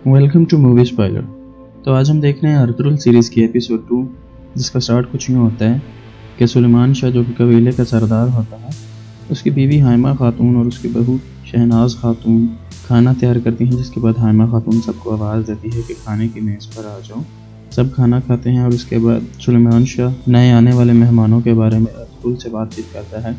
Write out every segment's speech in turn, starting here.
Welcome two movie spoiler. तो आज हम देख रहे हैं अर्तुगरुल सीरीज़ की एपिसोड 2, जिसका स्टार्ट कुछ यूँ होता है कि सुलेमान शाह जो कि कबीले का सरदार होता है, उसकी बीवी हाइमा खातून और उसकी बहू शहनाज खातून खाना तैयार करती हैं। जिसके बाद हाइमा खातून सबको आवाज़ देती है कि खाने की मेज़ पर आ जाओ। सब खाना खाते हैं और उसके बाद सुलेमान शाह नए आने वाले मेहमानों के बारे में अर्तुगरुल से बातचीत करता है,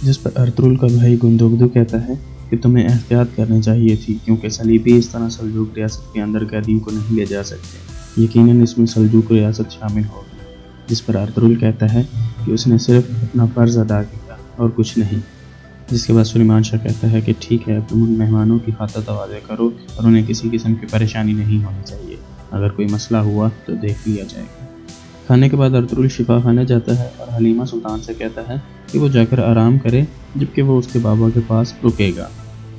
जिस पर अर्तुगरुल का भाई गुंदुगदु कहता है कि तुम्हें एहतियात करनी चाहिए थी, क्योंकि सलीबी इस तरह सल्जूक रियासत के अंदर कैदियों को नहीं ले जा सकते। यकीनन इसमें सल्जूक रियासत शामिल होगी। जिस पर अर्तुगरुल कहता है कि उसने सिर्फ अपना फ़र्ज़ अदा किया और कुछ नहीं। जिसके बाद सुलेमान शाह कहता है कि ठीक है, तुम उन मेहमानों की खातिर तवाज़े करो और उन्हें किसी किस्म की परेशानी नहीं होनी चाहिए। अगर कोई मसला हुआ तो देख लिया जाएगा। खाने के बाद अर्तुगरुल शिफा खाने जाता है और हलीमा सुल्तान से कहता है कि वो जाकर आराम करे, जबकि वो उसके बाबा के पास रुकेगा।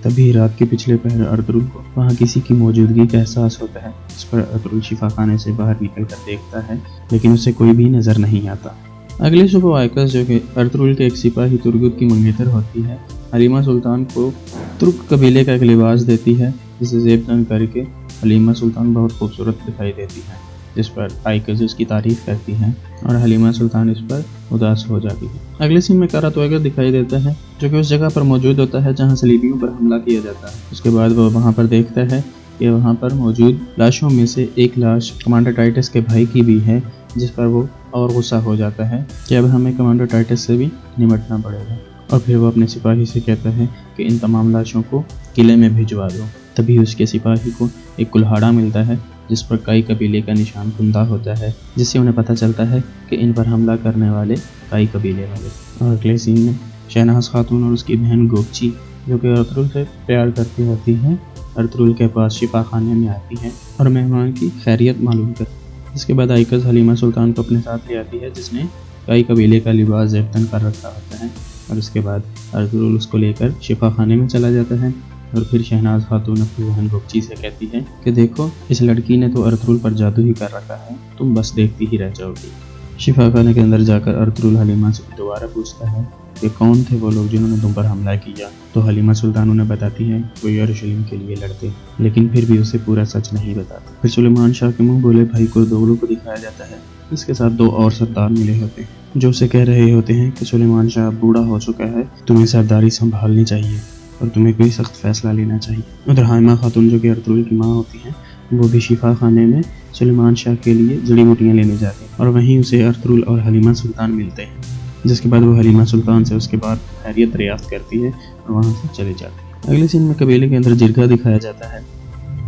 तभी रात के पिछले पहर अर्तुगरुल को वहाँ किसी की मौजूदगी का एहसास होता है। इस पर अर्तुगरुल शिफा खाने से बाहर निकल कर देखता है, लेकिन उसे कोई भी नज़र नहीं आता। अगली सुबह आयकस, जो कि अर्तुगरुल के एक सिपाही तुर्गुत की मंगेतर होती है, हलीमा सुल्तान को तुर्क कबीले का एक लिबास देती है, जिसे ज़ेब करके हलीमा सुल्तान बहुत खूबसूरत दिखाई देती है। जिस पर आयकस उसकी तारीफ करती है और हलीमा सुल्तान इस पर उदास हो जाती है। अगले सीन में कारा तोयगर दिखाई देता है, जो कि उस जगह पर मौजूद होता है जहां सलीबियों पर हमला किया जाता है। उसके बाद वो वहां पर देखता है कि वहां पर मौजूद लाशों में से एक लाश कमांडर टाइटस के भाई की भी है, जिस पर वो और गुस्सा हो जाता है कि अब हमें कमांडर टाइटस से भी निपटना पड़ेगा। और फिर वो अपने सिपाही से कहता है कि इन तमाम लाशों को किले में भिजवा दो। तभी उसके सिपाही को एक कुल्हाड़ा मिलता है, जिस पर कई कबीले का निशान कुंदा होता है, जिससे उन्हें पता चलता है कि इन पर हमला करने वाले कई कबीले वाले। और अगले सीन में शहनाज खातून और उसकी बहन गोपची, जो कि अर्तुगरुल से प्यार करती होती हैं, अर्तुगरुल के पास शिफा खाने में आती हैं और मेहमान की खैरियत मालूम करती है। इसके बाद आयकस हलीमा सुल्तान को अपने साथ ले आती है, जिसने कई कबीले का लिबास ज़ेब कर रखा होता है। और उसके बाद अर्तुगरुल उसको लेकर शिफा खाने में चला जाता है। और फिर शहनाज खातून अपनी बहन गोपची से कहती है कि देखो, इस लड़की ने तो अर्तुगरुल पर जादू ही कर रखा है, तुम बस देखती ही रह जाओगी। शिफा खाने के अंदर जाकर अर्तुगरुल हलीमा से दोबारा पूछता है कि कौन थे वो लोग जिन्होंने तुम पर हमला किया। तो हलीमा सुल्तान उन्हें बताती है वो यरूशलेम के लिए लड़ते, लेकिन फिर भी उसे पूरा सच नहीं बताते। फिर सुलेमान शाह के मुंह बोले भाई कुर्दोगलू को दिखाया जाता है। इसके साथ दो और सरदार मिले होते हैं, जो उसे कह रहे होते हैं कि सुलेमान शाह बूढ़ा हो चुका है, तुम्हें सरदारी संभालनी चाहिए और तुम्हें कोई सख्त फैसला लेना चाहिए। उधर हाइमा खातून, जो कि अर्तुगरुल की माँ होती हैं, वो भी शिफा खाने में सुलेमान शाह के लिए जड़ी बूटियाँ लेने जाती हैं और वहीं उसे अर्तुगरुल और हलीमा सुल्तान मिलते हैं। जिसके बाद वो हलीमा सुल्तान से उसके बाद खैरियत रियाफ्त करती है और वहाँ से चले जाती है। अगले सीन में कबीले के अंदर जिरगा दिखाया जाता है,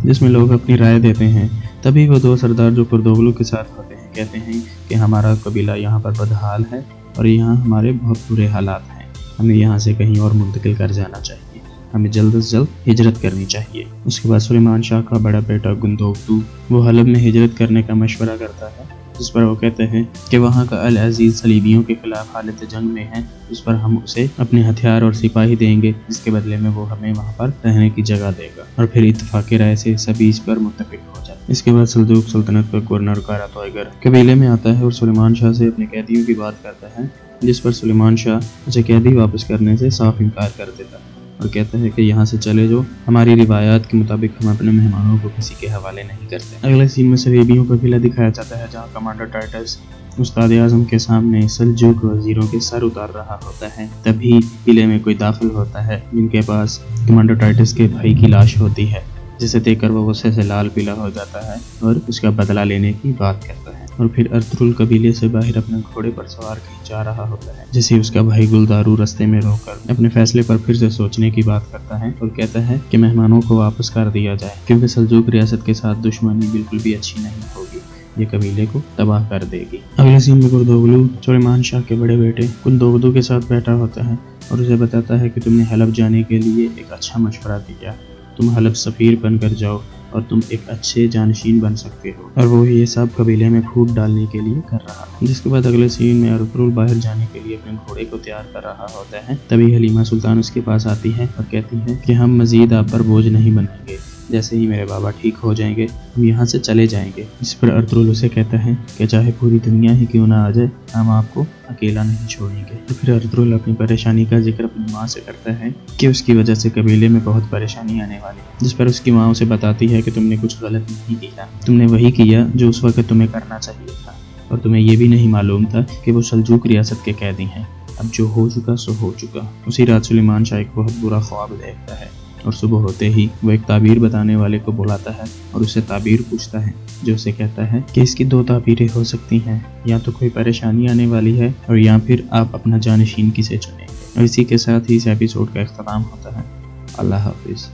जिसमें लोग अपनी राय देते हैं। तभी वो दो सरदार जो कुर्दोगलू के साथ होते हैं कहते हैं कि हमारा कबीला यहाँ पर बदहाल है और यहाँ हमारे बहुत बुरे हालात हैं, हमें यहाँ से कहीं और मुंतकिल कर जाना चाहिए, हमें जल्द से जल्द हिजरत करनी चाहिए। उसके बाद सुलेमान शाह का बड़ा बेटा गुंदुगदु वो हलब में हिजरत करने का मशवरा करता है, जिस पर वो कहते हैं कि वहाँ का अल अजीज़ सलीबियों के खिलाफ हालत जंग में है, जिस पर हम उसे अपने हथियार और सिपाही देंगे, जिसके बदले में वो हमें वहाँ पर रहने की जगह देगा। और फिर इत्तफाक़ राय से सभी इस पर मुत्तफ़िक़ हो जाते। इसके बाद सल्जूक सल्तनत का गवर्नर कारा तोयगर कबीले में आता है और सुलेमान शाह से अपने कैदियों की बात करता है, जिस पर सुलेमान शाह उसे कैदी वापस करने से साफ इनकार कर देता है और कहता है कि यहाँ से चले जाओ, हमारी रिवायात के मुताबिक हम अपने मेहमानों को किसी के हवाले नहीं करते। अगले सीन में सलीबियों का किला दिखाया जाता है, जहाँ कमांडर टाइटस उस्ताद आज़म के सामने सल्जूक वजीरों के सर उतार रहा होता है। तभी किले में कोई दाखिल होता है, जिनके पास कमांडर टाइटस के भाई की लाश होती है, जिसे देखकर वो गुस्से से लाल पीला हो जाता है और उसका बदला लेने की बात करता है। और फिर अर्तुगरुल कबीले से बाहर अपने घोड़े पर सवार कहीं जा रहा होता है, जिसे उसका भाई गुलदारू रास्ते में रोककर अपने फैसले पर फिर से सोचने की बात करता है और कहता है कि मेहमानों को वापस कर दिया जाए, क्योंकि सल्जूक रियासत के साथ दुश्मनी बिल्कुल भी अच्छी नहीं होगी, ये कबीले को तबाह कर देगी। अगले सीन में कुर्दोगलू सुलेमान शाह के बड़े बेटे गुंदुगदु के साथ बैठा होता है और उसे बताता है कि तुमने हलब जाने के लिए एक अच्छा मशवरा दिया, तुम हलब सफ़ीर बनकर जाओ और तुम एक अच्छे जानशीन बन सकते हो। और वो ये सब कबीले में फूट डालने के लिए कर रहा है। जिसके बाद अगले सीन में अर्तुगरुल बाहर जाने के लिए अपने घोड़े को तैयार कर रहा होता है। तभी हलीमा सुल्तान उसके पास आती है और कहती है कि हम मजीद आप पर बोझ नहीं बनेंगे, جیسے ہی میرے بابا ٹھیک ہو جائیں گے ہم یہاں سے چلے جائیں گے۔ اس پر ارطغرل اسے کہتا ہے کہ چاہے پوری دنیا ہی کیوں نہ آ جائے ہم آپ کو اکیلا نہیں چھوڑیں گے۔ تو پھر ارطغرل اپنی پریشانی کا ذکر اپنی ماں سے کرتا ہے کہ اس کی وجہ سے قبیلے میں بہت پریشانی آنے والی ہے، جس پر اس کی ماں اسے بتاتی ہے کہ تم نے کچھ غلط نہیں کیا، تم نے وہی کیا جو اس وقت تمہیں کرنا چاہیے تھا، اور تمہیں یہ بھی نہیں معلوم تھا کہ وہ سلجوق ریاست کے قیدی ہیں۔ اب جو ہو چکا سو ہو چکا۔ اسی رات سلیمان شاہ ایک بہت برا خواب دیکھتا ہے، اور صبح ہوتے ہی وہ ایک تعبیر بتانے والے کو بلاتا ہے اور اسے تعبیر پوچھتا ہے، جو اسے کہتا ہے کہ اس کی دو تعبیریں ہو سکتی ہیں، یا تو کوئی پریشانی آنے والی ہے اور یا پھر آپ اپنا جانشین کسے چنیں گے۔ اور اسی کے ساتھ ہی اس ایپیسوڈ کا اختتام ہوتا ہے۔ اللہ حافظ۔